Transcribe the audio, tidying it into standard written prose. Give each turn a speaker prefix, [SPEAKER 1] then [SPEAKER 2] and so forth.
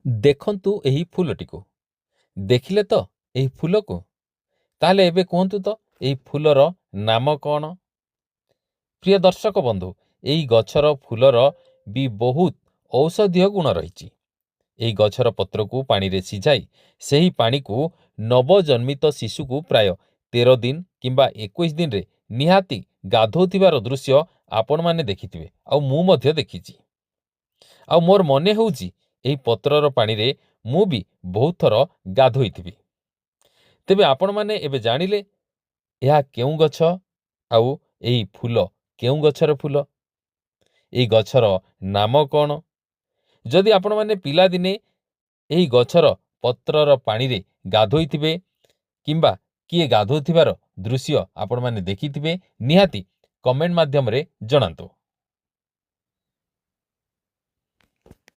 [SPEAKER 1] ଦେଖନ୍ତୁ ଏହି ଫୁଲଟିକୁ। ଦେଖିଲେ ତ ଏହି ଫୁଲକୁ? ତାହେଲେ ଏବେ କୁହନ୍ତୁ ତ ଏହି ଫୁଲର ନାମ କ'ଣ? ପ୍ରିୟ ଦର୍ଶକ ବନ୍ଧୁ, ଏହି ଗଛର ଫୁଲର ବି ବହୁତ ଔଷଧୀୟ ଗୁଣ ରହିଛି। ଏହି ଗଛର ପତ୍ରକୁ ପାଣିରେ ସିଝାଇ ସେହି ପାଣିକୁ ନବଜନ୍ମିତ ଶିଶୁକୁ ପ୍ରାୟ 13 ଦିନ କିମ୍ବା 21 ଦିନରେ ନିହାତି ଗାଧୋଉଥିବାର ଦୃଶ୍ୟ ଆପଣମାନେ ଦେଖିଥିବେ, ଆଉ ମୁଁ ମଧ୍ୟ ଦେଖିଛି। ଆଉ ମୋର ମନେ ହେଉଛି ଏହି ପତ୍ରର ପାଣିରେ ମୁଁ ବି ବହୁତ ଥର ଗାଧୋଇଥିବି। ତେବେ ଆପଣମାନେ ଏବେ ଜାଣିଲେ ଏହା କେଉଁ ଗଛ ଆଉ ଏହି ଫୁଲ କେଉଁ ଗଛର ଫୁଲ? ଏହି ଗଛର ନାମ କ'ଣ? ଯଦି ଆପଣମାନେ ପିଲାଦିନେ ଏହି ଗଛର ପତ୍ରର ପାଣିରେ ଗାଧୋଇଥିବେ କିମ୍ବା କିଏ ଗାଧୋଉଥିବାର ଦୃଶ୍ୟ ଆପଣମାନେ ଦେଖିଥିବେ, ନିହାତି କମେଣ୍ଟ ମାଧ୍ୟମରେ ଜଣାନ୍ତୁ।